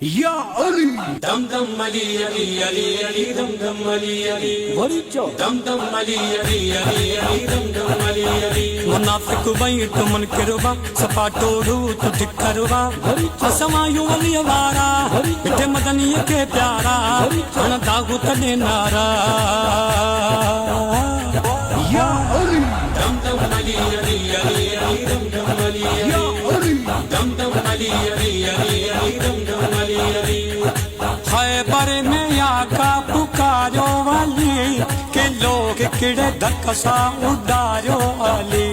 या अली दम दम अली अली अली अली दम दम अली अली वरिचो दम दम अली अली अली अली दम दम अली अली मुनाफिक वही तु मुनकिरवा सफा टोड़ू तु धिक्करवा असमायु अली वारा इटे मदनी के प्यारा हण दागु तने नारा या अली दम दम अली अली अली अली दम दम अली या अली अली दम दम अली अली अली अली दम दम अली अली खैबर में आका पुकारो अली के लोग किड़े धक्सा उडारो अली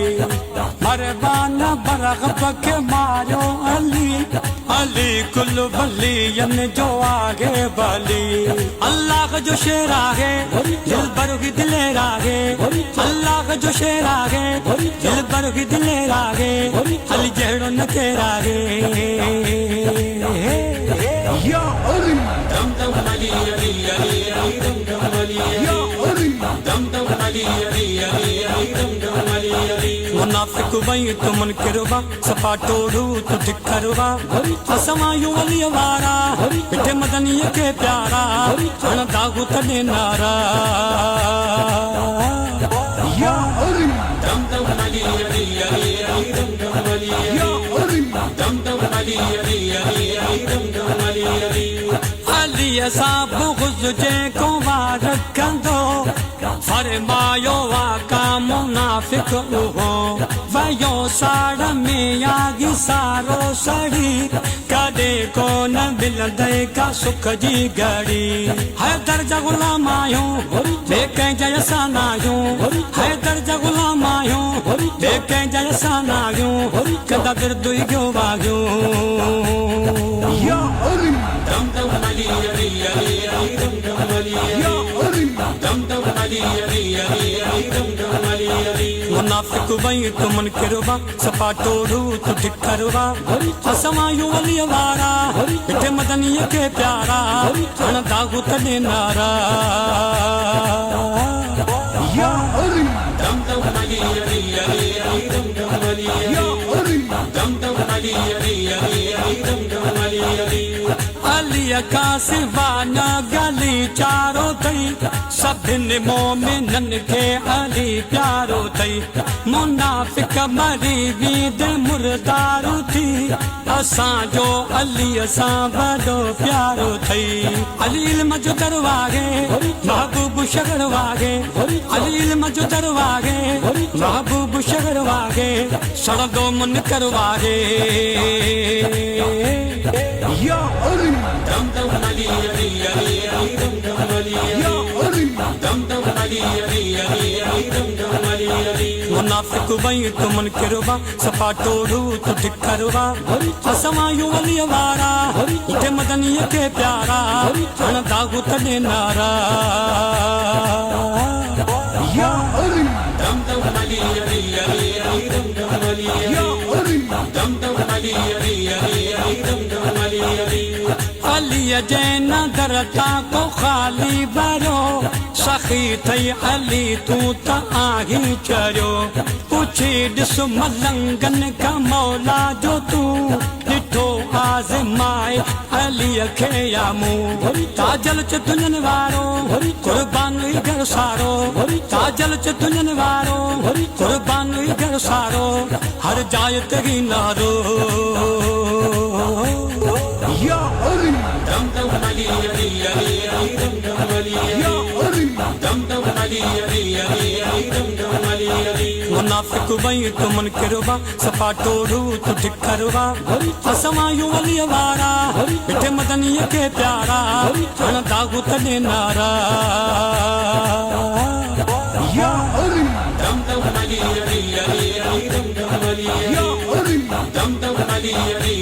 मरबाना बरगब के मारो अली अली कुल बलियन जो आगे बली अल्लाह का जो शेर आगे दिल भर की दिले रागे अल्लाह का जो शेर आगे दिल भर की दिले रागे अली जेड़ो न के रागे या अली दम दम अली अली अली अली दम दम अली या अली अली दम दम अली अली अली अली दम दम अली अली मुनाफिक वही तु मुनकिरवा सफा टोड़ू तु धिक्करवा असमायु अली वारा इटे मदनी के प्यारा हण दागु तने नारा या अली दम दम अली अली अली अली दम दम अली या अली अली दम दम अली अली अली अली दम दम अली अली अली साब गुज जे को वार कंदो फरमायो वाका मुनाफिक उहो वयो साड़ में आगी सारो सड़ी कदे को न मिलंदे का सुख जी घड़ी है दर्जा गुलाम आयो देखे जैसा नायो है दर्जा गुलाम आयो देखे जैसा नायो कदा फिर दुई क्यों वाग्यो या अली दम दम अली अली अली अली दम दम अली या अली दम दम अली अली अली अली दम दम अली अली मुनाफिक वही तु मुनकिरवा सफा टोड़ू तु धिक्करवा असमायु अली वारा इटे मदनी के प्यारा हण दागु तने नारा या अली दम दम अली अली अली अली दम दम अली या अली दम दम अली अली अली अली दम दम अली अली अली का सिवा न गली चारो तई सभिन मोमिनन के अली प्यारो तई मुनाफिक मरी वीद मुर्दारू थी असां जो अली असां बड़ो प्यारो थई अली इल्म जो दरवागे महबूब शगर वागे अली इल्म जो दरवागे महबूब शगर वागे सड़दो मुनकर वागे या अली दम दम अली अली अली अली दम दम अली या अली दम दम अली अली अली अली दम दम अली अली मुनाफिक वही तु मुनकिरवा सफा टोड़ू तु धिक्करवा असमायु अली वारा इटे मदनी के प्यारा हण दागु तने नारा या अली दम दम अली अली अली अली दम दम अली या अली दम दम अली अली अली अली दम दम अली अली अली जैन दरता को खाली भरो सखी थई अली तू त आही चरो पूछी ॾिस मलंगन का मौला जो तू ॾिठो आज़माए अली खे यामू ताजल च दुल्हन वारो कुर्बान हुई घर सारो ताजल च दुल्हन वारो कुर्बान हुई घर सारो हर जाय तेरी नारो या अली दम दम अली अली अली अली दम दम अली या अली दम दम अली अली अली अली दम दम अली अली मुनाफिक वही तु मुनकिरवा सफा टोड़ू तु धिक्करवा असमायु अली वारा इटे मदनी के प्यारा हण दागु तने नारा या अली दम दम अली अली अली अली दम दम अली या अली दम दम अली अली